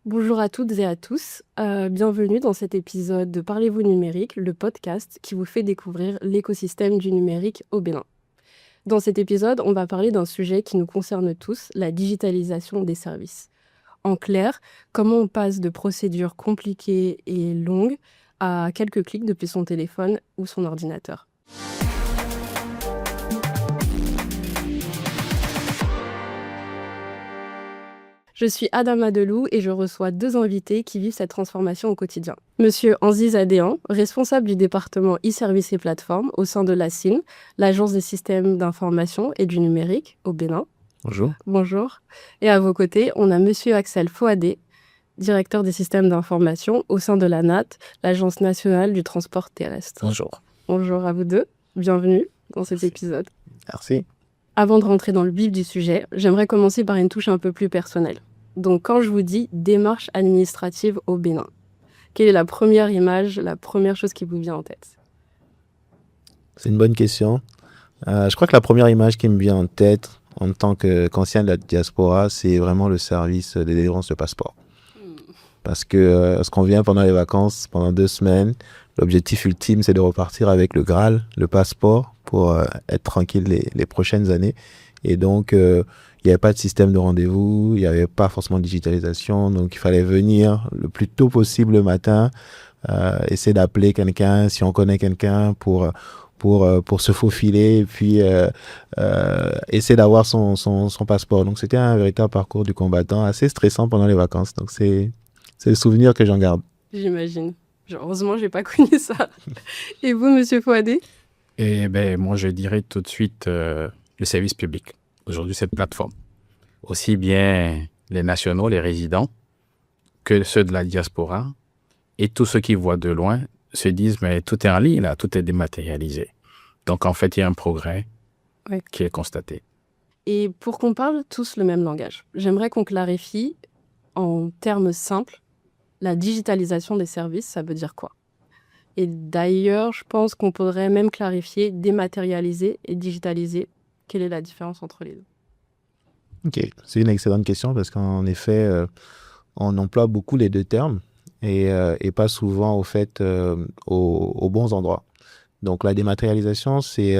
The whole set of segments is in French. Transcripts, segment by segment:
Bonjour à toutes et à tous, bienvenue dans cet épisode de Parlez-vous numérique, le podcast qui vous fait découvrir l'écosystème du numérique au Bénin. Dans cet épisode, on va parler d'un sujet qui nous concerne tous, la digitalisation des services. En clair, comment on passe de procédures compliquées et longues à quelques clics depuis son téléphone ou son ordinateur. Je suis Adama Delou et je reçois deux invités qui vivent cette transformation au quotidien. Monsieur Anziz Adéan, responsable du département e-services et plateformes au sein de l'ASIN, l'Agence des systèmes d'information et du numérique au Bénin. Bonjour. Bonjour. Et à vos côtés, on a Monsieur Axel Fouadé, directeur des systèmes d'information au sein de l'ANAT, l'Agence nationale du transport terrestre. Bonjour. Bonjour à vous deux, bienvenue dans cet épisode. Merci. Avant de rentrer dans le vif du sujet, j'aimerais commencer par une touche un peu plus personnelle. Donc, quand je vous dis démarche administrative au Bénin, quelle est la première image, la première chose qui vous vient en tête? C'est une bonne question. Je crois que la première image qui me vient en tête en tant qu'ancien de la diaspora, c'est vraiment le service de délivrance de passeport. Parce que ce qu'on vient pendant les vacances, pendant 2 semaines, l'objectif ultime, c'est de repartir avec le Graal, le passeport, pour être tranquille les prochaines années. Et donc, il n'y avait pas de système de rendez-vous, il n'y avait pas forcément de digitalisation, donc il fallait venir le plus tôt possible le matin, essayer d'appeler quelqu'un, si on connaît quelqu'un, pour se faufiler, et puis essayer d'avoir son passeport. Donc c'était un véritable parcours du combattant, assez stressant pendant les vacances. Donc c'est le souvenir que j'en garde. J'imagine. Heureusement, je n'ai pas connu ça. Et vous, Monsieur Fouadé? Moi, je dirais tout de suite le service public. Aujourd'hui, cette plateforme. Aussi bien les nationaux, les résidents, que ceux de la diaspora. Et tous ceux qui voient de loin se disent, mais tout est en ligne, là, tout est dématérialisé. Donc, en fait, il y a un progrès qui est constaté. Et pour qu'on parle tous le même langage, j'aimerais qu'on clarifie en termes simples, la digitalisation des services, ça veut dire quoi? Et d'ailleurs, je pense qu'on pourrait même clarifier dématérialiser et digitaliser. Quelle est la différence entre les deux? Ok, c'est une excellente question parce qu'en effet, on emploie beaucoup les deux termes et pas souvent au fait aux bons endroits. Donc la dématérialisation, c'est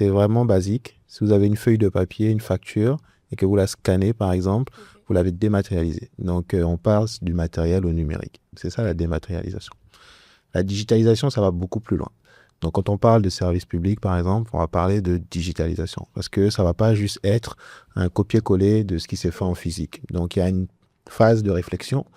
vraiment basique. Si vous avez une feuille de papier, une facture et que vous la scannez par exemple, vous l'avez dématérialisée. Donc on passe du matériel au numérique. C'est ça la dématérialisation. La digitalisation, ça va beaucoup plus loin. Donc, quand on parle de service public, par exemple, on va parler de digitalisation parce que ça ne va pas juste être un copier-coller de ce qui s'est fait en physique. Donc, il y a une phase de réflexion,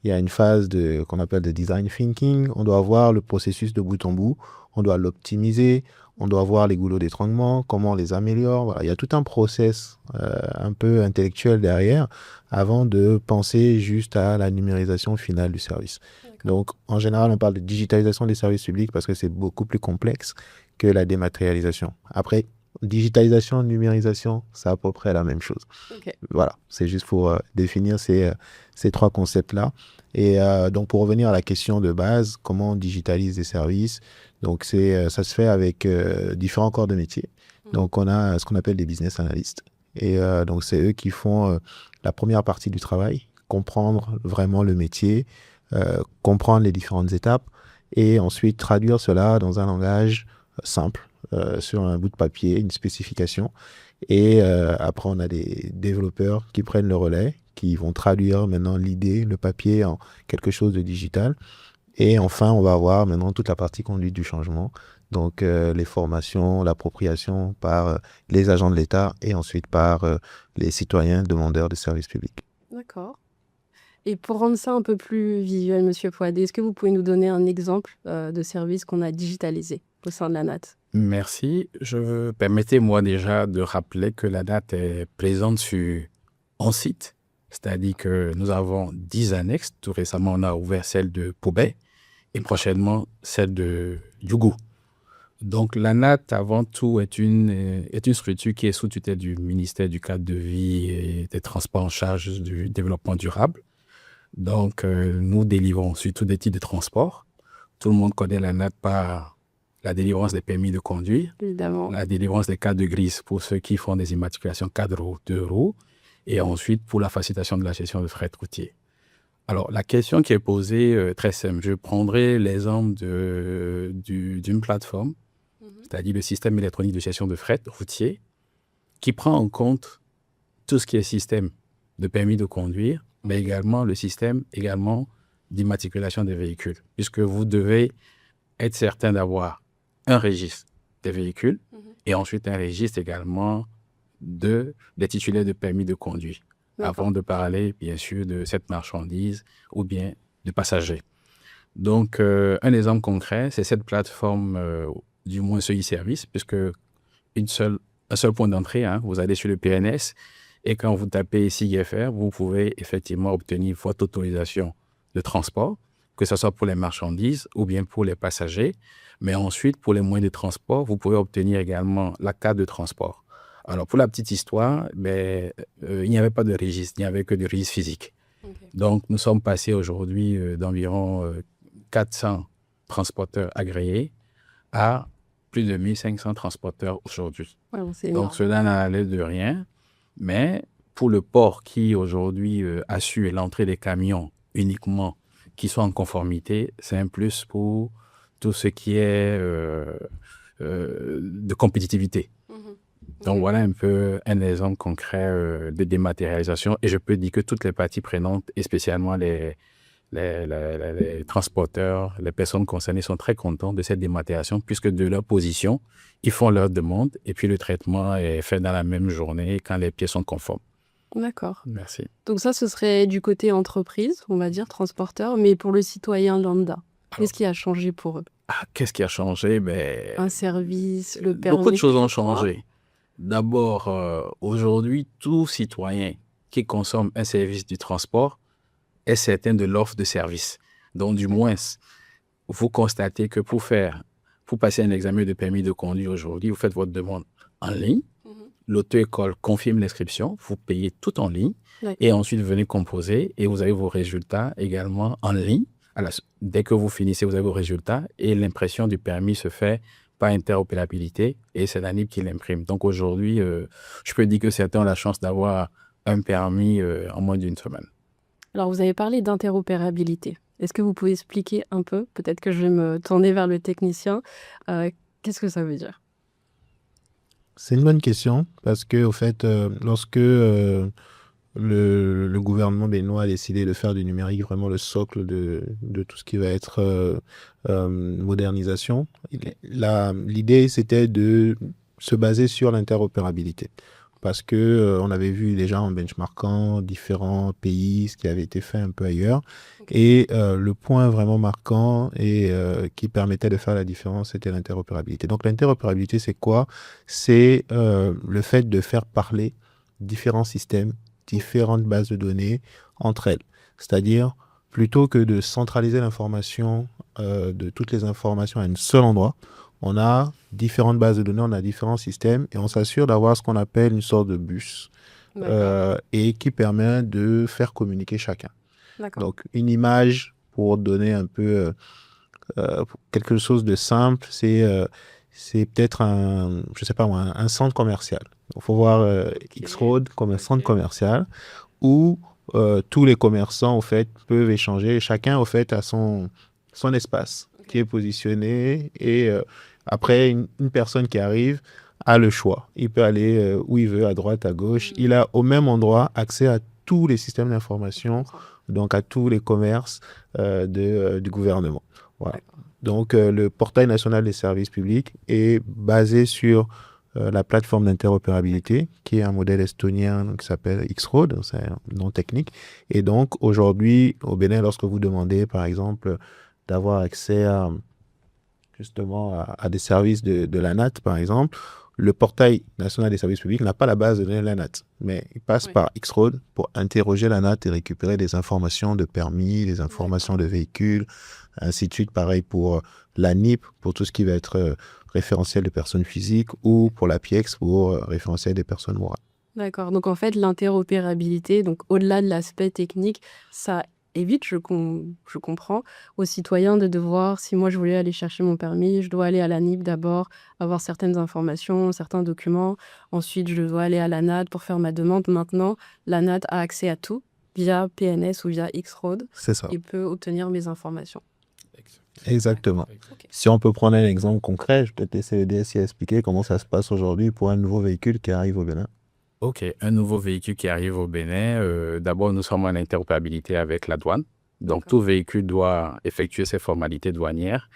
il y a une phase qu'on appelle de design thinking. On doit voir le processus de bout en bout, on doit l'optimiser, on doit voir les goulots d'étranglement, comment on les améliore. Voilà. Il y a tout un process un peu intellectuel derrière avant de penser juste à la numérisation finale du service. Donc, en général, on parle de digitalisation des services publics parce que c'est beaucoup plus complexe que la dématérialisation. Après, digitalisation, numérisation, c'est à peu près la même chose. Okay. Voilà, c'est juste pour définir ces 3 concepts-là. Et donc, pour revenir à la question de base, comment on digitalise des services? Donc, ça se fait avec différents corps de métier. Donc, on a ce qu'on appelle des business analysts. Et donc, c'est eux qui font la première partie du travail, comprendre vraiment le métier, comprendre les différentes étapes et ensuite traduire cela dans un langage simple, sur un bout de papier, une spécification. Et après, on a des développeurs qui prennent le relais, qui vont traduire maintenant l'idée, le papier en quelque chose de digital. Et enfin, on va avoir maintenant toute la partie conduite du changement. Donc, les formations, l'appropriation par les agents de l'État et ensuite par les citoyens demandeurs de services publics. D'accord. Et pour rendre ça un peu plus visuel, Monsieur Fouadé, est-ce que vous pouvez nous donner un exemple de service qu'on a digitalisé au sein de l'ANAT? Merci. Permettez-moi déjà de rappeler que l'ANAT est présente sur 11 sites. C'est-à-dire que nous avons 10 annexes. Tout récemment, on a ouvert celle de Pobé et prochainement celle de Djougou. Donc, l'ANAT, avant tout, est une structure qui est sous tutelle du ministère du cadre de vie et des transports en charge du développement durable. Donc, nous délivrons surtout des types de transport. Tout le monde connaît l'ANAT par la délivrance des permis de conduire, évidemment, la délivrance des cartes de grise pour ceux qui font des immatriculations 4 roues, 2 roues, et ensuite pour la facilitation de la gestion de fret routier. Alors, la question qui est posée, très simple. Je prendrai l'exemple d'une plateforme, c'est-à-dire le système électronique de gestion de fret routier, qui prend en compte tout ce qui est système de permis de conduire, mais également le système d'immatriculation des véhicules, puisque vous devez être certain d'avoir un registre des véhicules et ensuite un registre également des titulaires de permis de conduire, D'accord. avant de parler, bien sûr, de cette marchandise ou bien de passagers. Donc, un exemple concret, c'est cette plateforme, du moins ce e-service, puisque un seul point d'entrée, vous allez sur le PNS et quand vous tapez SIGFR, vous pouvez effectivement obtenir votre autorisation de transport, que ce soit pour les marchandises ou bien pour les passagers. Mais ensuite, pour les moyens de transport, vous pouvez obtenir également la carte de transport. Alors, pour la petite histoire, il n'y avait pas de registre, il n'y avait que du registre physique. Donc, nous sommes passés aujourd'hui d'environ 400 transporteurs agréés à plus de 1500 transporteurs aujourd'hui. Ouais, bon, c'est Donc, énorme. cela n'allait de rien. Mais pour le port qui aujourd'hui assure l'entrée des camions uniquement qui sont en conformité, c'est un plus pour tout ce qui est de compétitivité. Donc, voilà un peu un exemple concret de dématérialisation. Et je peux dire que toutes les parties prenantes, et spécialement les transporteurs, les personnes concernées sont très contents de cette dématérialisation puisque de leur position, ils font leur demande et puis le traitement est fait dans la même journée quand les pièces sont conformes. D'accord. Merci. Donc ça, ce serait du côté entreprise, on va dire, transporteur, mais pour le citoyen lambda, qu'est-ce qui a changé pour eux? Qu'est-ce qui a changé? Un service, le permis? Beaucoup de choses ont changé. D'abord, aujourd'hui, tout citoyen qui consomme un service du transport est certain de l'offre de service. Donc, du moins, vous constatez que pour passer un examen de permis de conduire aujourd'hui, vous faites votre demande en ligne. L'auto-école confirme l'inscription, vous payez tout en ligne et ensuite vous venez composer et vous avez vos résultats également en ligne. Dès que vous finissez, vous avez vos résultats et l'impression du permis se fait par interopérabilité et c'est l'ANIP qui l'imprime. Donc aujourd'hui, je peux dire que certains ont la chance d'avoir un permis en moins d'une semaine. Alors, vous avez parlé d'interopérabilité. Est-ce que vous pouvez expliquer un peu, peut-être que je vais me tourner vers le technicien, qu'est-ce que ça veut dire? C'est une bonne question parce que, au fait, lorsque le gouvernement béninois a décidé de faire du numérique vraiment le socle de tout ce qui va être modernisation, l'idée c'était de se baser sur l'interopérabilité. Parce que on avait vu déjà en benchmarkant différents pays, ce qui avait été fait un peu ailleurs. Et le point vraiment marquant et qui permettait de faire la différence, c'était l'interopérabilité. Donc l'interopérabilité, c'est quoi? C'est le fait de faire parler différents systèmes, différentes bases de données entre elles. C'est-à-dire, plutôt que de centraliser l'information, de toutes les informations à un seul endroit, on a différentes bases de données, on a différents systèmes et on s'assure d'avoir ce qu'on appelle une sorte de bus et qui permet de faire communiquer chacun. Donc, une image, pour donner un peu quelque chose de simple, c'est peut-être un centre commercial. Il faut voir X-Road comme un centre commercial où tous les commerçants, au fait, peuvent échanger. Chacun, au fait, a son espace qui est positionné et après, une personne qui arrive a le choix. Il peut aller où il veut, à droite, à gauche. Il a au même endroit accès à tous les systèmes d'information, donc à tous les commerces du gouvernement. Voilà. Donc, le portail national des services publics est basé sur la plateforme d'interopérabilité, qui est un modèle estonien qui s'appelle X-Road, c'est un nom technique. Et donc, aujourd'hui, au Bénin, lorsque vous demandez, par exemple, d'avoir accès justement à des services de l'ANAT, par exemple, le portail national des services publics n'a pas la base de données de l'ANAT, mais il passe par X-Road pour interroger l'ANAT et récupérer des informations de permis, des informations de véhicules, ainsi de suite. Pareil pour l'ANIP, pour tout ce qui va être référentiel de personnes physiques, ou pour la PIEX, pour référentiel des personnes morales. D'accord. Donc, en fait, l'interopérabilité, donc au-delà de l'aspect technique, ça évite, je comprends, aux citoyens de devoir, si moi je voulais aller chercher mon permis, je dois aller à l'ANIP d'abord, avoir certaines informations, certains documents. Ensuite, je dois aller à l'ANAT pour faire ma demande. Maintenant, l'ANAT a accès à tout via PNS ou via X-Road C'est ça. et peut obtenir mes informations. Exactement. Ok. Si on peut prendre un exemple concret, je peux te laisser le DSI expliquer comment ça se passe aujourd'hui pour un nouveau véhicule qui arrive au Bénin. Ok, un nouveau véhicule qui arrive au Bénin, d'abord nous sommes en interopérabilité avec la douane. Donc D'accord. tout véhicule doit effectuer ses formalités douanières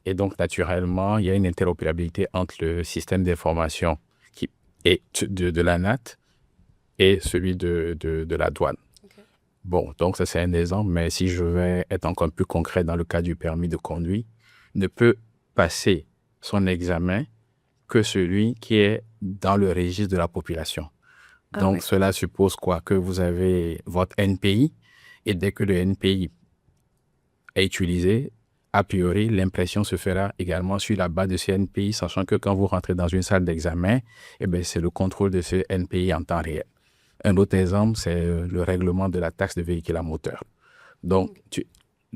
et donc naturellement il y a une interopérabilité entre le système d'information qui est de l'ANAT et celui de la douane. Ok. Bon, donc ça c'est un exemple, mais si je vais être encore plus concret dans le cas du permis de conduire, ne peut passer son examen que celui qui est dans le registre de la population. Ah Donc ouais. cela suppose quoi? Que vous avez votre NPI et dès que le NPI est utilisé, a priori, l'impression se fera également sur la base de ce NPI, sachant que quand vous rentrez dans une salle d'examen, eh bien, c'est le contrôle de ce NPI en temps réel. Un autre exemple, c'est le règlement de la taxe de véhicule à moteur. Donc,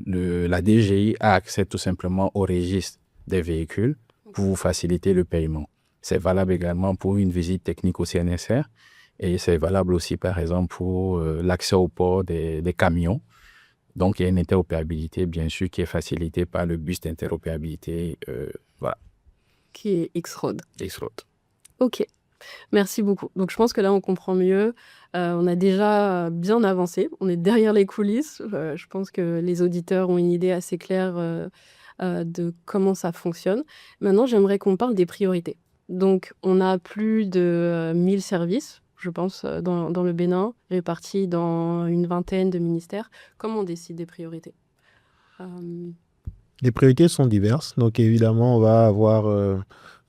la DGI a accès tout simplement au registre des véhicules pour vous faciliter le paiement. C'est valable également pour une visite technique au CNSR et c'est valable aussi, par exemple, pour l'accès au port des camions. Donc, il y a une interopérabilité, bien sûr, qui est facilitée par le bus d'interopérabilité, voilà, Qui est X-Road. X-Road. Ok. Merci beaucoup. Donc, je pense que là, on comprend mieux. On a déjà bien avancé. On est derrière les coulisses. Je pense que les auditeurs ont une idée assez claire de comment ça fonctionne. Maintenant, j'aimerais qu'on parle des priorités. Donc, on a plus de 1000 services, je pense, dans le Bénin, répartis dans une vingtaine de ministères. Comment on décide des priorités? Les priorités sont diverses. Donc, évidemment, on va avoir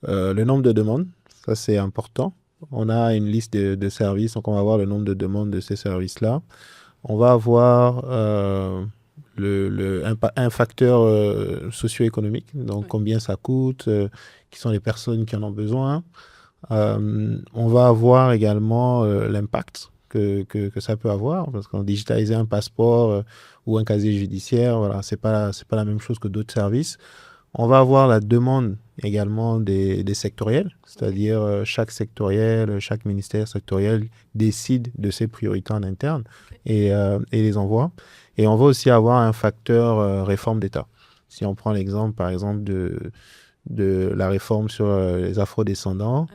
le nombre de demandes. Ça, c'est important. On a une liste de services, donc on va avoir le nombre de demandes de ces services-là. On va avoir un facteur socio-économique, donc Ouais. combien ça coûte, qui sont les personnes qui en ont besoin. On va avoir également l'impact que ça peut avoir, parce qu'en digitaliser un passeport ou un casier judiciaire, voilà, c'est pas la même chose que d'autres services. On va avoir la demande également des sectoriels, c'est-à-dire chaque sectoriel, chaque ministère sectoriel décide de ses priorités en interne et les envoie. Et on va aussi avoir un facteur réforme d'État. Si on prend l'exemple, par exemple, de la réforme sur les afro-descendants,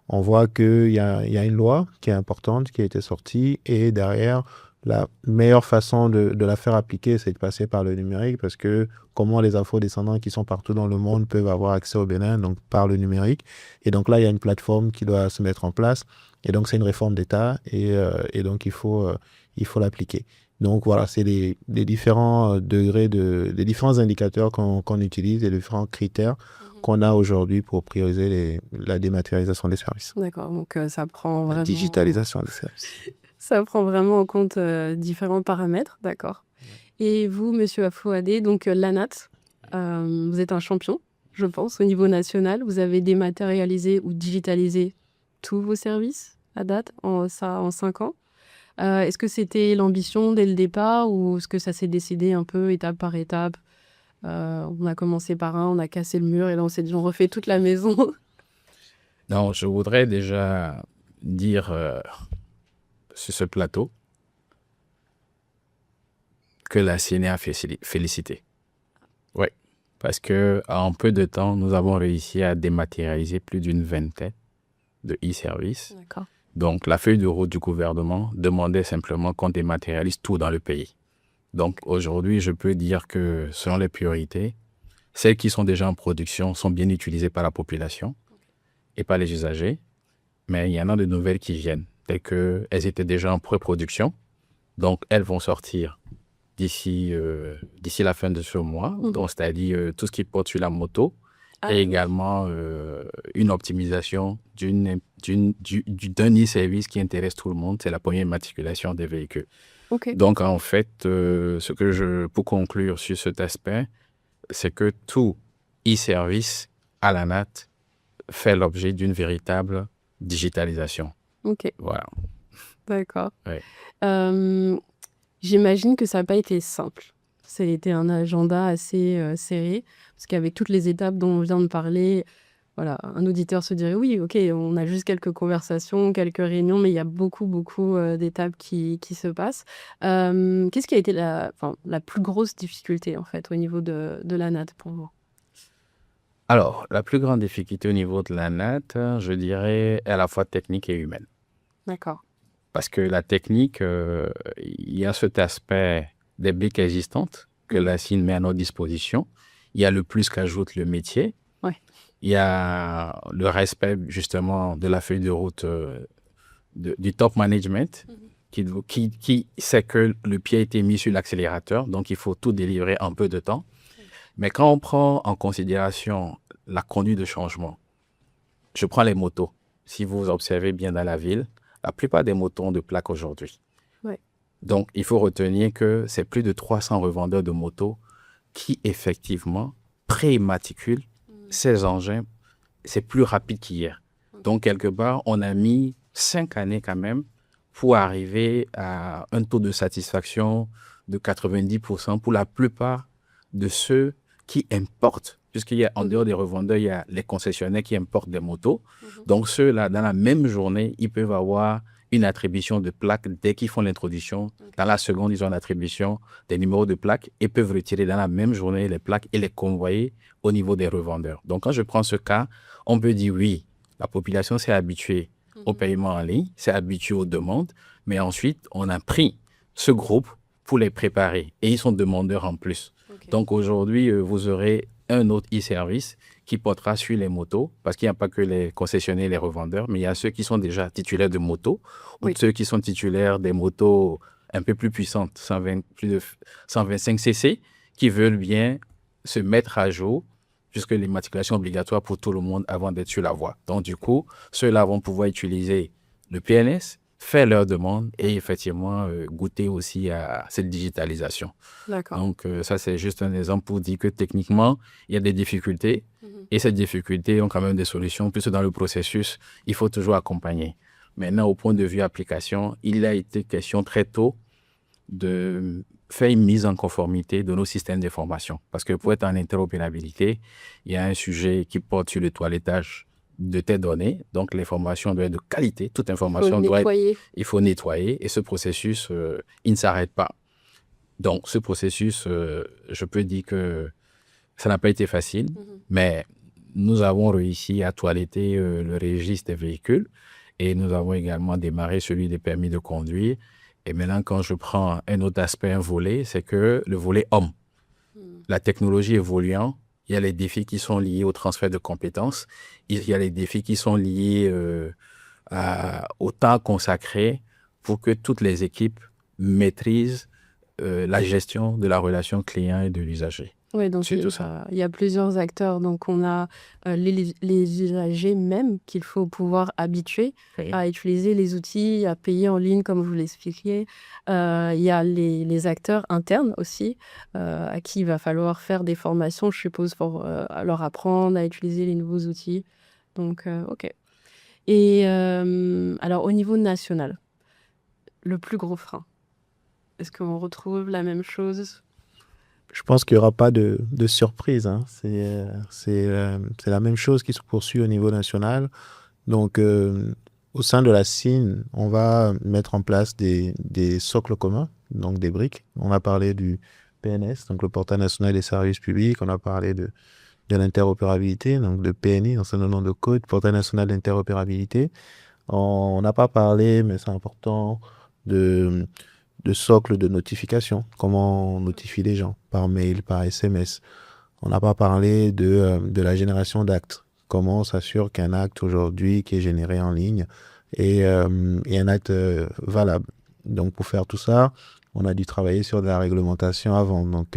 on voit qu'il y a une loi qui est importante, qui a été sortie, et derrière, la meilleure façon de la faire appliquer, c'est de passer par le numérique, parce que comment les afro-descendants qui sont partout dans le monde peuvent avoir accès au Bénin, donc par le numérique. Et donc là, il y a une plateforme qui doit se mettre en place, et donc c'est une réforme d'État, et donc il faut l'appliquer. Donc voilà, c'est les différents degrés, les différents indicateurs qu'on utilise, les différents critères qu'on a aujourd'hui pour prioriser la dématérialisation des services. D'accord, donc ça prend La vraiment... digitalisation des services. Ça prend vraiment en compte différents paramètres, d'accord. Et vous, Monsieur Afouadé, donc l'ANAT, vous êtes un champion, je pense, au niveau national. Vous avez dématérialisé ou digitalisé tous vos services à date, en 5 ans. Est-ce que c'était l'ambition dès le départ ou est-ce que ça s'est décidé un peu étape par étape? On a commencé par un, on a cassé le mur et là on s'est dit on refait toute la maison. Non, je voudrais déjà dire sur ce plateau que la CNE a félicité. Oui, parce qu'en peu de temps, nous avons réussi à dématérialiser plus d'une vingtaine de e-services. D'accord. Donc, la feuille de route du gouvernement demandait simplement qu'on dématérialise tout dans le pays. Donc, aujourd'hui, je peux dire que selon les priorités, celles qui sont déjà en production sont bien utilisées par la population et par les usagers. Mais il y en a de nouvelles qui viennent, telles qu'elles étaient déjà en pré-production. Donc, elles vont sortir d'ici la fin de ce mois. Donc, c'est-à-dire tout ce qui porte sur la moto et également une optimisation d'un e-service qui intéresse tout le monde, c'est la première immatriculation des véhicules. Okay. Donc, en fait, pour conclure sur cet aspect, c'est que tout e-service à la NAT fait l'objet d'une véritable digitalisation. Ok. Voilà. D'accord. Ouais. J'imagine que ça n'a pas été simple. Ça a été un agenda assez serré, parce qu'avec toutes les étapes dont on vient de parler, voilà, un auditeur se dirait oui, ok, on a juste quelques conversations, quelques réunions, mais il y a beaucoup, beaucoup d'étapes qui se passent. Qu'est-ce qui a été la plus grosse difficulté en fait au niveau de la NAT pour vous? Alors, la plus grande difficulté au niveau de la natte, je dirais, est à la fois technique et humaine. D'accord. Parce que la technique, il y a cet aspect des briques existantes que la CIN met à notre disposition. Il y a le plus qu'ajoute le métier. Ouais. Il y a le respect justement de la feuille de route du top management qui sait que le pied a été mis sur l'accélérateur, donc il faut tout délivrer en peu de temps. Mais quand on prend en considération la conduite de changement, je prends les motos. Si vous observez bien dans la ville, la plupart des motos ont de plaques aujourd'hui. Ouais. Donc, il faut retenir que c'est plus de 300 revendeurs de motos qui, effectivement, préimmatriculent ces engins. C'est plus rapide qu'hier. Donc, quelque part, on a mis 5 années quand même pour arriver à un taux de satisfaction de 90% pour la plupart de ceux qui importent. Puisqu'il y a, en dehors des revendeurs, il y a les concessionnaires qui importent des motos. Donc, ceux-là, dans la même journée, ils peuvent avoir une attribution de plaques dès qu'ils font l'introduction. Dans la seconde, ils ont l'attribution des numéros de plaques et peuvent retirer dans la même journée les plaques et les convoyer au niveau des revendeurs. Donc, quand je prends ce cas, on peut dire oui, la population s'est habituée au paiement en ligne, s'est habituée aux demandes, mais ensuite, on a pris ce groupe pour les préparer et ils sont demandeurs en plus. Okay. Donc, aujourd'hui, vous aurez un autre e-service qui portera sur les motos, parce qu'il n'y a pas que les concessionnaires et les revendeurs, mais il y a ceux qui sont déjà titulaires de motos, ou ceux qui sont titulaires des motos un peu plus puissantes, plus de 125 cc, qui veulent bien se mettre à jour, puisque l'immatriculation est obligatoire pour tout le monde avant d'être sur la voie. Donc, du coup, ceux-là vont pouvoir utiliser le PNS, faire leur demande et effectivement goûter aussi à cette digitalisation. D'accord. Donc, ça, c'est juste un exemple pour dire que techniquement, il y a des difficultés et ces difficultés ont quand même des solutions. Puisque dans le processus, il faut toujours accompagner. Maintenant, au point de vue application, il a été question très tôt de faire une mise en conformité de nos systèmes d'information. Parce que pour être en interopérabilité, il y a un sujet qui porte sur le toilettage de tes données. Donc, l'information doit être de qualité. Toute information doit être... Il faut nettoyer. Et ce processus, il ne s'arrête pas. Donc, ce processus, je peux dire que ça n'a pas été facile, mais nous avons réussi à toiletter le registre des véhicules et nous avons également démarré celui des permis de conduire. Et maintenant, quand je prends un autre aspect, un volet, c'est que le volet homme. La technologie évoluant, il y a les défis qui sont liés au transfert de compétences, il y a les défis qui sont liés au temps consacré pour que toutes les équipes maîtrisent la gestion de la relation client et de l'usager. Oui, donc il y a plusieurs acteurs. Donc, on a les usagers même qu'il faut pouvoir habituer à utiliser les outils, à payer en ligne, comme vous l'expliquiez. Il y a les acteurs internes aussi, à qui il va falloir faire des formations, je suppose, pour leur apprendre à utiliser les nouveaux outils. Donc, OK. Et alors, au niveau national, le plus gros frein, est-ce qu'on retrouve la même chose ? Je pense qu'il n'y aura pas de surprise. Hein. C'est la même chose qui se poursuit au niveau national. Donc, au sein de la CIN, on va mettre en place des socles communs, donc des briques. On a parlé du PNS, donc le Portail national des services publics. On a parlé de l'interopérabilité, donc de PNI, dans son nom de code, Portail national d'interopérabilité. On n'a pas parlé, mais c'est important, de socle de notification, comment on notifie les gens, par mail, par SMS. On n'a pas parlé de la génération d'actes, comment on s'assure qu'un acte aujourd'hui qui est généré en ligne est un acte valable. Donc pour faire tout ça, on a dû travailler sur de la réglementation avant. Donc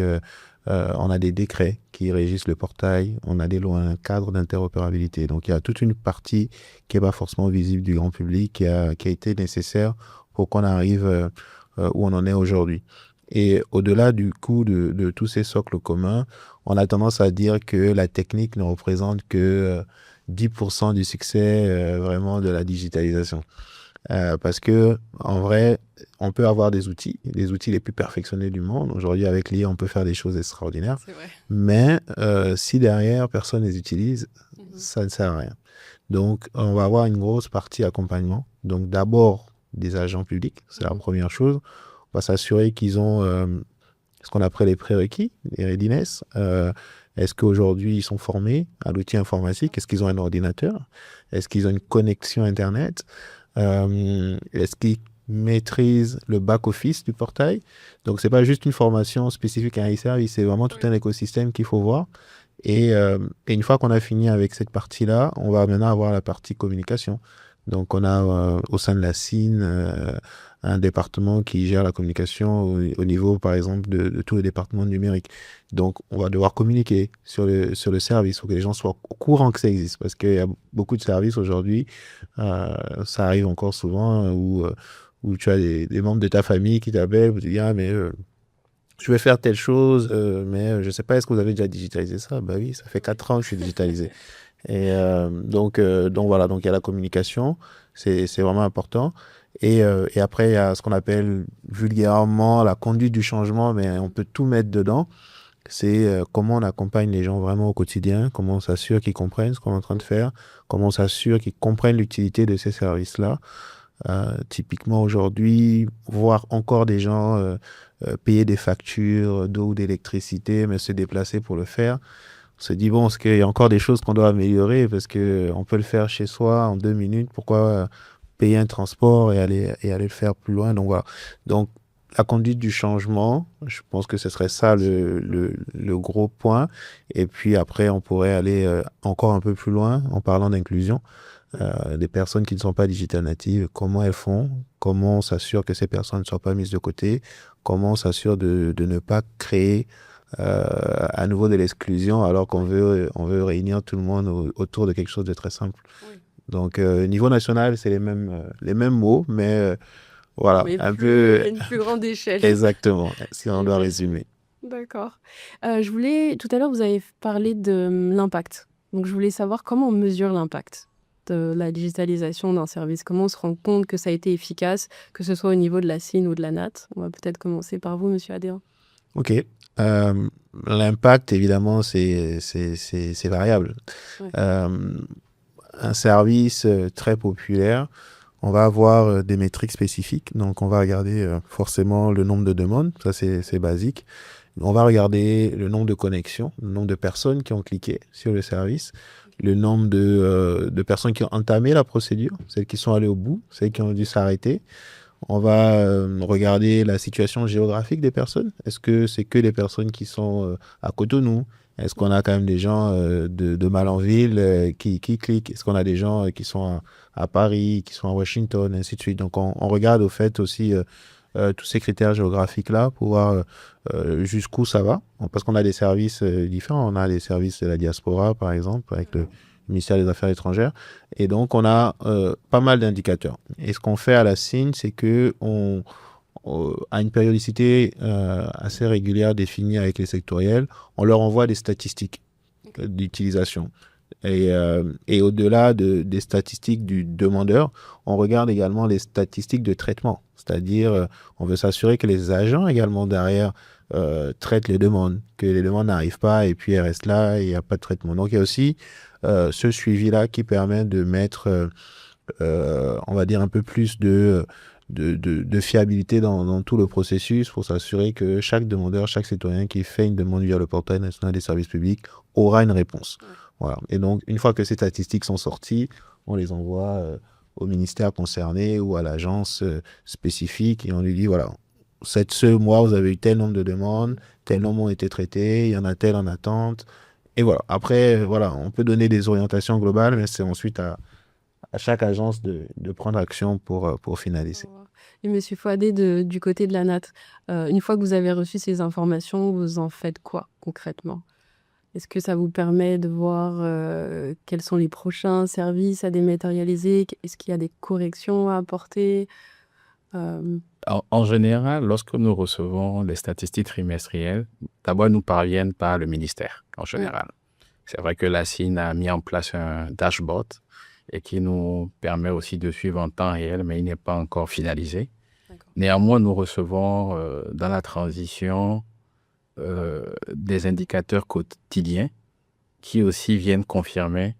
on a des décrets qui régissent le portail, on a des lois, un cadre d'interopérabilité. Donc il y a toute une partie qui n'est pas forcément visible du grand public, qui a été nécessaire pour qu'on arrive où on en est aujourd'hui. Et au-delà du coup de tous ces socles communs, on a tendance à dire que la technique ne représente que 10% du succès vraiment de la digitalisation. Parce que en vrai, on peut avoir des outils les plus perfectionnés du monde. Aujourd'hui, avec l'IA, on peut faire des choses extraordinaires. C'est vrai. Mais si derrière, personne ne les utilise, ça ne sert à rien. Donc, on va avoir une grosse partie accompagnement. Donc, d'abord, des agents publics, c'est la première chose. On va s'assurer qu'ils ont ce qu'on appelle les prérequis, les readiness. Est-ce qu'aujourd'hui, ils sont formés à l'outil informatique? Est-ce qu'ils ont un ordinateur? Est-ce qu'ils ont une connexion Internet? Est-ce qu'ils maîtrisent le back-office du portail? Donc, ce n'est pas juste une formation spécifique à un e-service, c'est vraiment tout un écosystème qu'il faut voir. Et une fois qu'on a fini avec cette partie-là, on va maintenant avoir la partie communication. Donc, on a au sein de la CIN un département qui gère la communication au niveau, par exemple, de tout le département numérique. Donc, on va devoir communiquer sur le service pour que les gens soient au courant que ça existe. Parce qu'il y a beaucoup de services aujourd'hui, ça arrive encore souvent, où tu as des membres de ta famille qui t'appellent pour te dire « Ah, mais je vais faire telle chose, mais je ne sais pas, est-ce que vous avez déjà digitalisé ça ?» Bah oui, ça fait 4 ans que je suis digitalisé. Et donc voilà, donc il y a la communication, c'est vraiment important. Et après, il y a ce qu'on appelle vulgairement la conduite du changement, mais on peut tout mettre dedans. C'est comment on accompagne les gens vraiment au quotidien, comment on s'assure qu'ils comprennent ce qu'on est en train de faire, comment on s'assure qu'ils comprennent l'utilité de ces services-là. Typiquement aujourd'hui, voir encore des gens payer des factures d'eau ou d'électricité, mais se déplacer pour le faire. On se dit, bon, est-ce qu'il y a encore des choses qu'on doit améliorer parce qu'on peut le faire chez soi en 2 minutes, pourquoi payer un transport et aller le faire plus loin? Donc voilà. Donc la conduite du changement, je pense que ce serait ça le gros point. Et puis après, on pourrait aller encore un peu plus loin en parlant d'inclusion. Des personnes qui ne sont pas digital natives, comment elles font, comment on s'assure que ces personnes ne soient pas mises de côté, comment on s'assure de ne pas créer à nouveau de l'exclusion alors qu'on veut réunir tout le monde autour de quelque chose de très simple. Oui. Donc, niveau national, c'est les mêmes mots, mais voilà, mais un peu... une plus grande échelle. Exactement, si on doit résumer. D'accord. Tout à l'heure, vous avez parlé de l'impact. Donc, je voulais savoir comment on mesure l'impact de la digitalisation d'un service. Comment on se rend compte que ça a été efficace, que ce soit au niveau de la CIN ou de la NAT? On va peut-être commencer par vous, Monsieur Adéan. Ok. L'impact, évidemment, c'est variable. Ouais. Un service très populaire, on va avoir des métriques spécifiques. Donc, on va regarder forcément le nombre de demandes. Ça, c'est basique. On va regarder le nombre de connexions, le nombre de personnes qui ont cliqué sur le service, le nombre de personnes qui ont entamé la procédure, celles qui sont allées au bout, celles qui ont dû s'arrêter. On va regarder la situation géographique des personnes. Est-ce que c'est que les personnes qui sont à Cotonou? Est-ce qu'on a quand même des gens de Malanville qui cliquent? Est-ce qu'on a des gens qui sont à Paris, qui sont à Washington, et ainsi de suite? Donc, on regarde au fait aussi tous ces critères géographiques-là pour voir jusqu'où ça va. Parce qu'on a des services différents. On a les services de la diaspora, par exemple, avec le ministère des Affaires étrangères. Et donc, on a pas mal d'indicateurs. Et ce qu'on fait à la CIN, c'est qu'on à une périodicité assez régulière définie avec les sectoriels, on leur envoie des statistiques d'utilisation. Et au-delà des statistiques du demandeur, on regarde également les statistiques de traitement. C'est-à-dire, on veut s'assurer que les agents également derrière traitent les demandes, que les demandes n'arrivent pas et puis elles restent là et il n'y a pas de traitement. Donc, il y a aussi ce suivi-là qui permet de mettre, on va dire, un peu plus de fiabilité dans tout le processus pour s'assurer que chaque demandeur, chaque citoyen qui fait une demande via le portail national des services publics aura une réponse. Ouais. Voilà. Et donc, une fois que ces statistiques sont sorties, on les envoie au ministère concerné ou à l'agence spécifique et on lui dit, voilà, ce mois, vous avez eu tel nombre de demandes, tel nombre ont été traités, il y en a tel en attente. Et voilà. Après, voilà, on peut donner des orientations globales, mais c'est ensuite à chaque agence de prendre action pour finaliser. Et M. Fouadé, du côté de la NAT, une fois que vous avez reçu ces informations, vous en faites quoi concrètement? Est-ce que ça vous permet de voir quels sont les prochains services à dématérialiser? Est-ce qu'il y a des corrections à apporter? En général, lorsque nous recevons les statistiques trimestrielles, d'abord, nous parviennent par le ministère, en général. C'est vrai que la CIN a mis en place un dashboard et qui nous permet aussi de suivre en temps réel, mais il n'est pas encore finalisé. D'accord. Néanmoins, nous recevons dans la transition des indicateurs quotidiens qui aussi viennent confirmer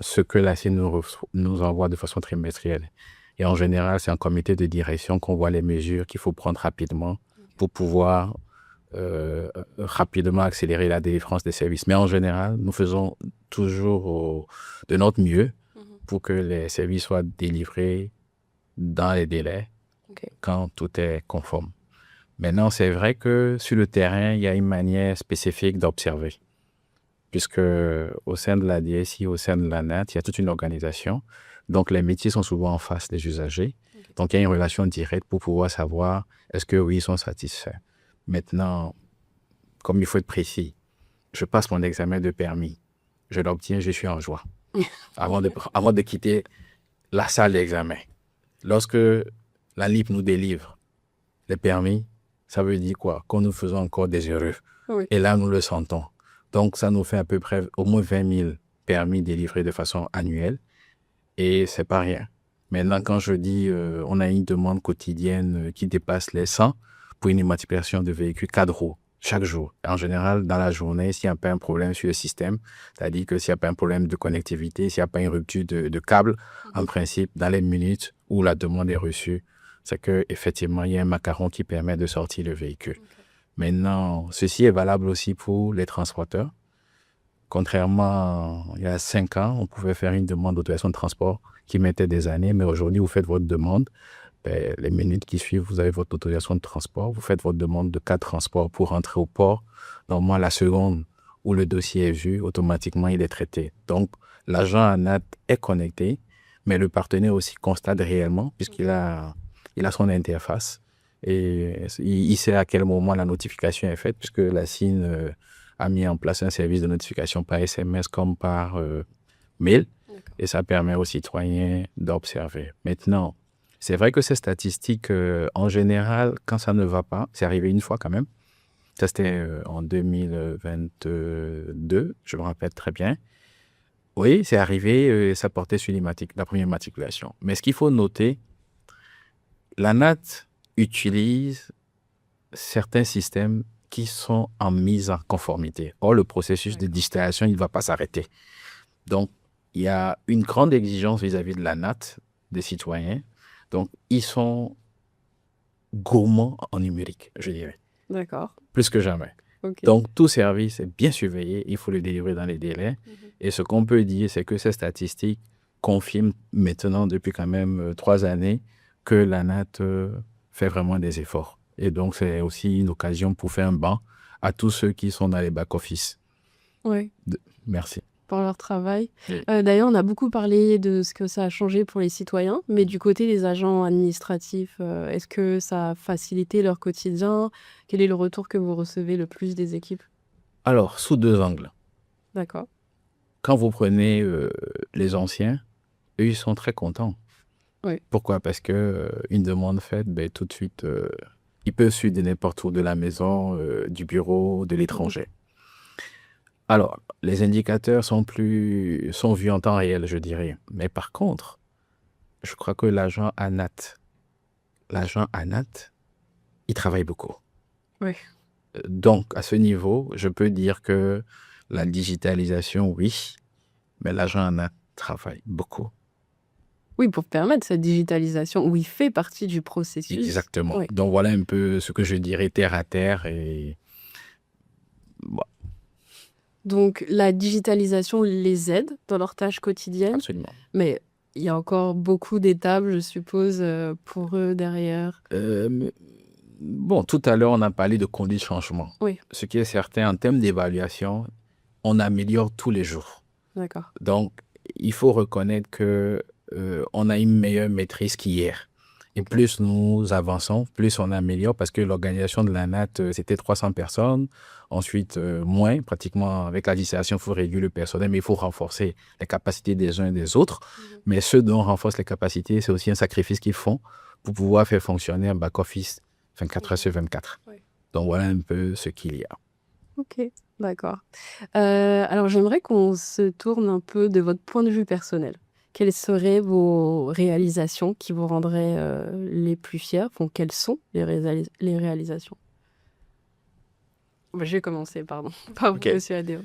ce que la CIN nous envoie de façon trimestrielle. Et en général, c'est en comité de direction qu'on voit les mesures qu'il faut prendre rapidement pour pouvoir rapidement accélérer la délivrance des services. Mais en général, nous faisons toujours de notre mieux pour que les services soient délivrés dans les délais quand tout est conforme. Maintenant, c'est vrai que sur le terrain, il y a une manière spécifique d'observer. Puisque au sein de la DSI, au sein de la NAT, il y a toute une organisation. Donc, les métiers sont souvent en face des usagers. Donc, il y a une relation directe pour pouvoir savoir est-ce que oui, ils sont satisfaits. Maintenant, comme il faut être précis, je passe mon examen de permis. Je l'obtiens, je suis en joie. Avant de quitter la salle d'examen. Lorsque la LIP nous délivre les permis, ça veut dire quoi? Que nous faisons encore des erreurs. Oui. Et là, nous le sentons. Donc, ça nous fait à peu près au moins 20 000 permis délivrés de façon annuelle. Et c'est pas rien. Maintenant, quand je dis on a une demande quotidienne qui dépasse les 100 pour une immatriculation de véhicules 4 roues chaque jour. En général, dans la journée, s'il n'y a pas un problème sur le système, c'est-à-dire que s'il n'y a pas un problème de connectivité, s'il n'y a pas une rupture de câble, en principe, dans les minutes où la demande est reçue, c'est qu'effectivement, il y a un macaron qui permet de sortir le véhicule. Maintenant, ceci est valable aussi pour les transporteurs. Contrairement, il y a 5 ans, on pouvait faire une demande d'autorisation de transport qui mettait des années, mais aujourd'hui, vous faites votre demande. Les minutes qui suivent, vous avez votre autorisation de transport. Vous faites votre demande de cas de transport pour rentrer au port. Normalement, la seconde où le dossier est vu, automatiquement, il est traité. Donc, l'agent ANAT est connecté, mais le partenaire aussi constate réellement, puisqu'il a son interface. Et il sait à quel moment la notification est faite, puisque la CIN a mis en place un service de notification par SMS comme par mail. Et ça permet aux citoyens d'observer. Maintenant, c'est vrai que ces statistiques, en général, quand ça ne va pas, c'est arrivé une fois quand même. Ça, c'était en 2022, je me rappelle très bien. Oui, c'est arrivé, ça portait sur la première matriculation. Mais ce qu'il faut noter, la NAT utilise certains systèmes qui sont en mise en conformité. Or, le processus de digitalisation, il ne va pas s'arrêter. Donc, il y a une grande exigence vis-à-vis de la NAT, des citoyens. Donc, ils sont gourmands en numérique, je dirais. D'accord. Plus que jamais. Okay. Donc, tout service est bien surveillé. Il faut le délivrer dans les délais. Et ce qu'on peut dire, c'est que ces statistiques confirment maintenant, depuis quand même 3 années, que la NAT fait vraiment des efforts. Et donc, c'est aussi une occasion pour faire un banc à tous ceux qui sont dans les back-office. Oui. Merci. Pour leur travail. D'ailleurs, on a beaucoup parlé de ce que ça a changé pour les citoyens, mais du côté des agents administratifs, est-ce que ça a facilité leur quotidien? Quel est le retour que vous recevez le plus des équipes? Alors, sous 2 angles. D'accord. Quand vous prenez les anciens, eux, ils sont très contents. Oui. Pourquoi? Parce que une demande faite, tout de suite, ils peuvent suivre de n'importe où, de la maison, du bureau, de l'étranger. Alors, les indicateurs sont vus en temps réel, je dirais. Mais par contre, je crois que l'agent ANAT, il travaille beaucoup. Oui. Donc, à ce niveau, je peux dire que la digitalisation, oui, mais l'agent ANAT travaille beaucoup. Oui, pour permettre cette digitalisation, où il fait partie du processus. Exactement. Oui. Donc, voilà un peu ce que je dirais terre à terre. Et bon. Donc, la digitalisation les aide dans leurs tâches quotidiennes. Absolument. Mais il y a encore beaucoup d'étapes, je suppose, pour eux derrière. Bon, tout à l'heure, on a parlé de conduite de changement. Oui. Ce qui est certain, en termes d'évaluation, on améliore tous les jours. D'accord. Donc, il faut reconnaître qu'on a une meilleure maîtrise qu'hier. Et plus nous avançons, plus on améliore, parce que l'organisation de la NAT, c'était 300 personnes. Ensuite, moins, pratiquement, avec la législation, il faut réduire le personnel, mais il faut renforcer les capacités des uns et des autres. Mais ceux dont on renforce les capacités, c'est aussi un sacrifice qu'ils font pour pouvoir faire fonctionner un back-office 24 heures sur 24. Oui. Donc, voilà un peu ce qu'il y a. Ok, d'accord. Alors, j'aimerais qu'on se tourne un peu de votre point de vue personnel. Quelles seraient vos réalisations qui vous rendraient les plus fiers? Enfin, quelles sont les réalisations? Je vais commencer, pardon. Pas vous, Ok. monsieur Adéo.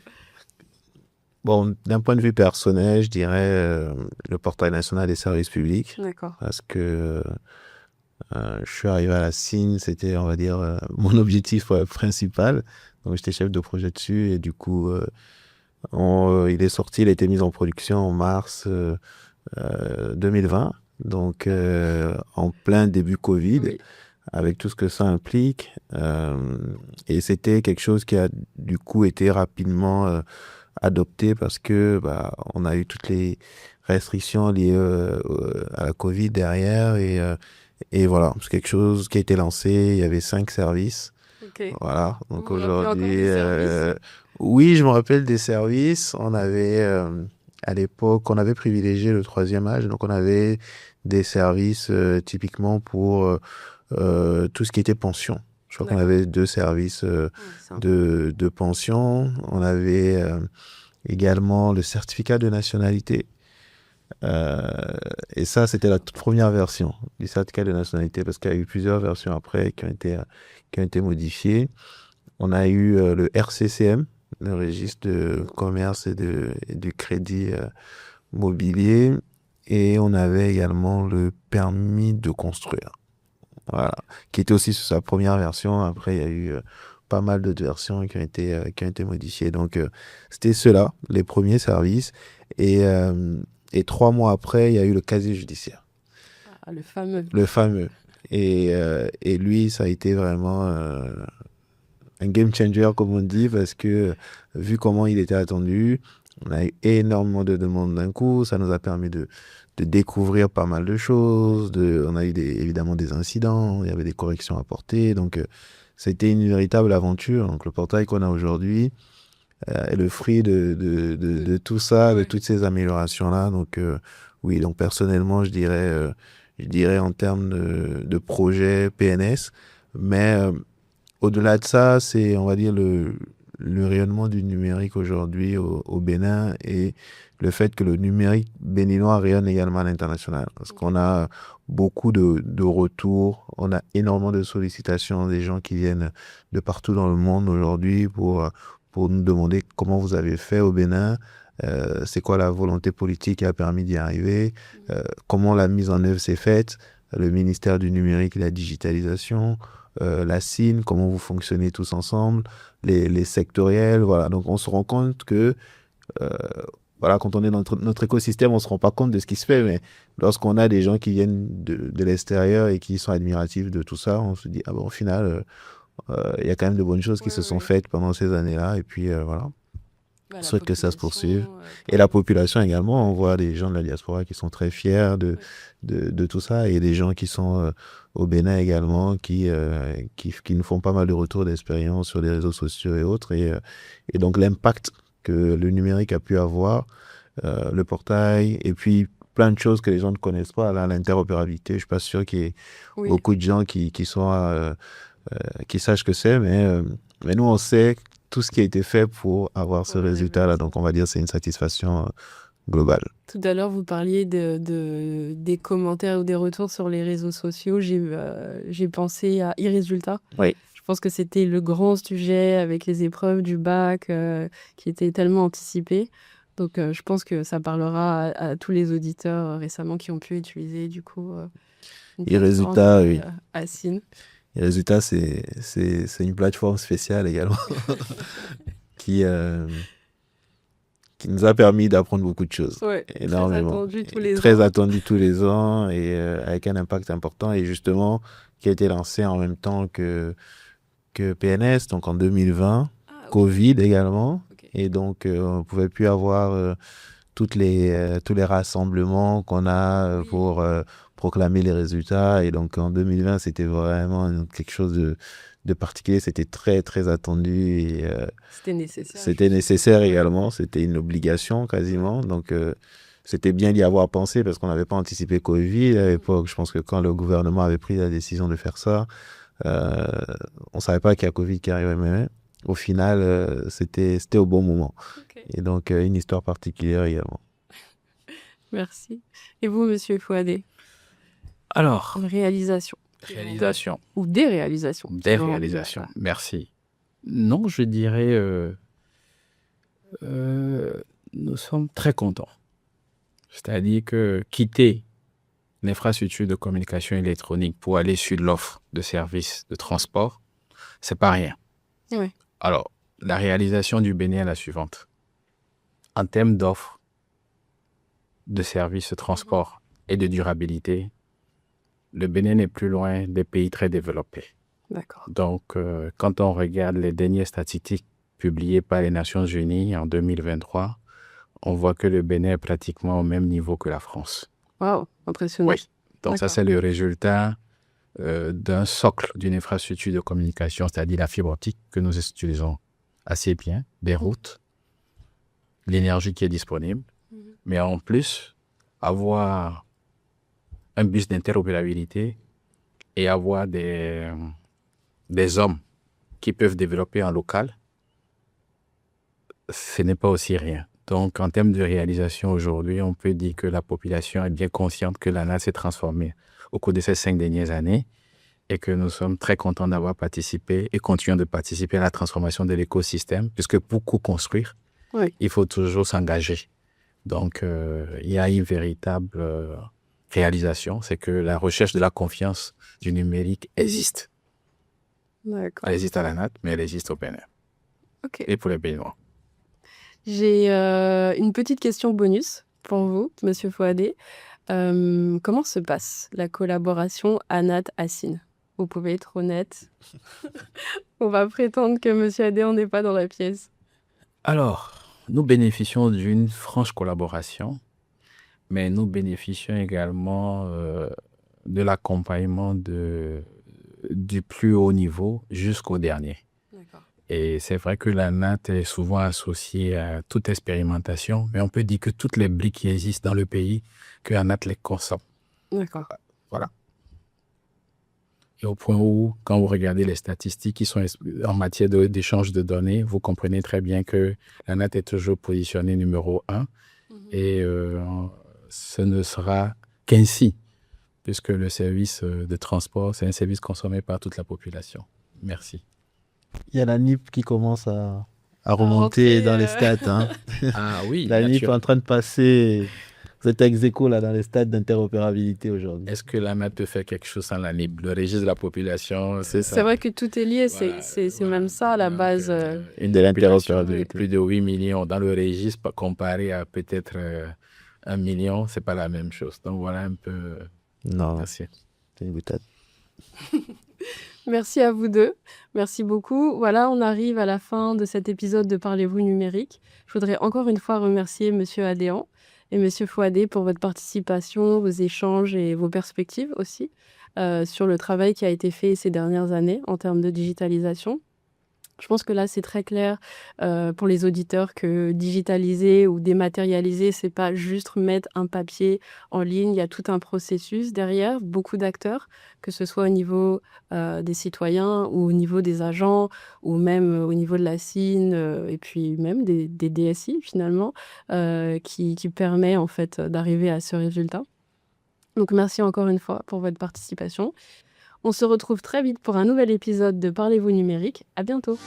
Bon, d'un point de vue personnel, je dirais le portail national des services publics, D'accord. parce que je suis arrivé à la CIN, c'était, on va dire, mon objectif principal. Donc, j'étais chef de projet dessus et du coup, il est sorti, il a été mis en production en mars 2020, donc en plein début Covid, Oui. avec tout ce que ça implique. Et c'était quelque chose qui a du coup été rapidement adopté parce que on a eu toutes les restrictions liées à la Covid derrière et voilà, c'est quelque chose qui a été lancé. Il y avait 5 services. Ok. Voilà, Vous donc vous rappelez encore aujourd'hui, des services? oui, je me rappelle des services. On avait, à l'époque, on avait privilégié le troisième âge, donc on avait des services typiquement pour tout ce qui était pension. Je crois qu'on D'accord. avait 2 services C'est un- de pension. On avait également le certificat de nationalité. Euh, et ça, c'était la toute première version du certificat de nationalité parce qu'il y a eu plusieurs versions après qui ont été modifiées. On a eu le RCCM, le registre de commerce et du crédit mobilier. Et on avait également le permis de construire. Voilà. Qui était aussi sur sa première version. Après, il y a eu pas mal d'autres versions qui ont été modifiées. Donc, c'était ceux-là, les premiers services. Et, euh, et 3 mois après, il y a eu le casier judiciaire, Ah, le fameux. le fameux. Et lui, ça a été vraiment un game changer, comme on dit, parce que vu comment il était attendu, on a eu énormément de demandes d'un coup. Ça nous a permis de découvrir pas mal de choses. On a eu évidemment des incidents, il y avait des corrections à apporter. Donc, c'était une véritable aventure. Donc, le portail qu'on a aujourd'hui est le fruit de tout ça, de Ouais. toutes ces améliorations-là. Donc, oui, donc personnellement, je dirais en termes de projet PNS, mais au-delà de ça, c'est, on va dire, le rayonnement du numérique aujourd'hui au Bénin et le fait que le numérique béninois rayonne également à l'international. Parce qu'on a beaucoup de retours, on a énormément de sollicitations des gens qui viennent de partout dans le monde aujourd'hui pour nous demander comment vous avez fait au Bénin, c'est quoi la volonté politique qui a permis d'y arriver, comment la mise en œuvre s'est faite, le ministère du numérique et de la digitalisation, la CIN, comment vous fonctionnez tous ensemble, les sectoriels, voilà. Donc on se rend compte que euh, voilà, quand on est dans notre écosystème, on se rend pas compte de ce qui se fait, mais lorsqu'on a des gens qui viennent de l'extérieur et qui sont admiratifs de tout ça, on se dit, ah bon, au final, il y a quand même de bonnes choses qui Ouais, se sont ouais. faites pendant ces années-là, et puis voilà. Bah, Je la souhaite que ça se population, poursuive. Et la population également, on voit des gens de la diaspora qui sont très fiers ouais. de tout ça, et des gens qui sont au Bénin également, qui nous font pas mal de retours d'expérience sur les réseaux sociaux et autres. Et donc l'impact que le numérique a pu avoir, le portail, et puis plein de choses que les gens ne connaissent pas, là, l'interopérabilité, je suis pas sûr qu'il y ait Oui. beaucoup de gens qui sachent ce que c'est, mais nous, on sait tout ce qui a été fait pour avoir ce Pour arriver à résultat-là. ça. Donc, on va dire que c'est une satisfaction globale. Tout à l'heure, vous parliez des commentaires ou des retours sur les réseaux sociaux. J'ai pensé à e-résultats. Oui. Je pense que c'était le grand sujet avec les épreuves du bac qui étaient tellement anticipées. Donc, je pense que ça parlera à tous les auditeurs récemment qui ont pu utiliser du coup une Et plateforme résultat, oui. Asine. Et résultat, c'est une plateforme spéciale également qui, euh, qui nous a permis d'apprendre beaucoup de choses. Ouais, Énormément. très attendu tous Et les très ans. attendu tous les ans et avec un impact important. Et justement, qui a été lancé en même temps que PNS, donc en 2020. Ah, ok. Covid également. Ok. Et donc, on ne pouvait plus avoir tous les rassemblements qu'on a Oui. pour proclamer les résultats. Et donc, en 2020, c'était vraiment quelque chose de particulier. C'était très, très attendu. Et C'était nécessaire. c'était nécessaire également. C'était une obligation quasiment. Donc, c'était bien d'y avoir pensé parce qu'on n'avait pas anticipé Covid à l'époque. Je pense que quand le gouvernement avait pris la décision de faire ça, on ne savait pas qu'il y a Covid qui arrivait. Mais au final, c'était au bon moment. Ok. Et donc, une histoire particulière également. Merci. Et vous, monsieur Fouadé, Alors, une réalisation réalisation. ou des réalisations? Des réalisations, merci. Non, je dirais nous sommes très contents. C'est-à-dire que quitter l'infrastructure de communication électronique pour aller sur l'offre de services de transport, c'est pas rien. Ouais. Alors, la réalisation du Bénin est la suivante. En termes d'offres de services de transport et de durabilité, le Bénin n'est plus loin des pays très développés. D'accord. Donc, quand on regarde les dernières statistiques publiées par les Nations Unies en 2023, on voit que le Bénin est pratiquement au même niveau que la France. Waouh, impressionnant. Oui. Donc, ça, D'accord. c'est le résultat d'un socle d'une infrastructure de communication, c'est-à-dire la fibre optique que nous utilisons assez bien, des routes, l'énergie qui est disponible, mais en plus, avoir un bus d'interopérabilité et avoir des hommes qui peuvent développer en local, ce n'est pas aussi rien. Donc, en termes de réalisation aujourd'hui, on peut dire que la population est bien consciente que l'ANAT s'est transformée au cours de ces 5 dernières années et que nous sommes très contents d'avoir participé et continuons de participer à la transformation de l'écosystème, puisque pour co-construire, Oui. il faut toujours s'engager. Donc, il y a une véritable réalisation, c'est que la recherche de la confiance du numérique existe. D'accord. Elle existe à l'ANAT, mais elle existe au Bénin Ok. et pour les Béninois. J'ai une petite question bonus pour vous, Monsieur Fouadé. Comment se passe la collaboration ANAT-Assine? Vous pouvez être honnête. On va prétendre que Monsieur Adéan n'est pas dans la pièce. Alors, nous bénéficions d'une franche collaboration, mais nous bénéficions également de l'accompagnement du plus haut niveau jusqu'au dernier. D'accord. Et c'est vrai que l'ANAT est souvent associée à toute expérimentation, mais on peut dire que toutes les briques qui existent dans le pays, que l'ANAT les consomme. D'accord. Voilà. Et au point où, quand vous regardez les statistiques qui sont en matière d'échange de données, vous comprenez très bien que l'ANAT est toujours positionné numéro 1 et ce ne sera qu'ainsi, puisque le service de transport, c'est un service consommé par toute la population. Merci. Il y a la NIP qui commence à rentrer, remonter dans les stats. Hein. Ah oui, La bien NIP est sûr. en train de passer. Vous êtes ex aequo là dans les stades d'interopérabilité aujourd'hui. Est-ce que l'ANAT peut faire quelque chose sans la NIP? Le registre de la population, c'est ça. C'est vrai que tout est lié, Voilà, c'est voilà. même ça à la Donc, base. Une de l'interopérabilité. Plus de 8 millions dans le registre comparé à peut-être 1 million, c'est pas la même chose. Donc voilà un peu. Non, Merci. c'est une boutade. Merci à vous deux. Merci beaucoup. Voilà, on arrive à la fin de cet épisode de Parlez-vous numérique. Je voudrais encore une fois remercier Monsieur Adéan et Monsieur Fouadé pour votre participation, vos échanges et vos perspectives aussi sur le travail qui a été fait ces dernières années en termes de digitalisation. Je pense que là, c'est très clair pour les auditeurs que digitaliser ou dématérialiser, c'est pas juste mettre un papier en ligne. Il y a tout un processus derrière, beaucoup d'acteurs, que ce soit au niveau des citoyens ou au niveau des agents ou même au niveau de la CIN et puis même des DSI finalement, qui permet en fait d'arriver à ce résultat. Donc merci encore une fois pour votre participation. On se retrouve très vite pour un nouvel épisode de Parlez-vous numérique. À bientôt.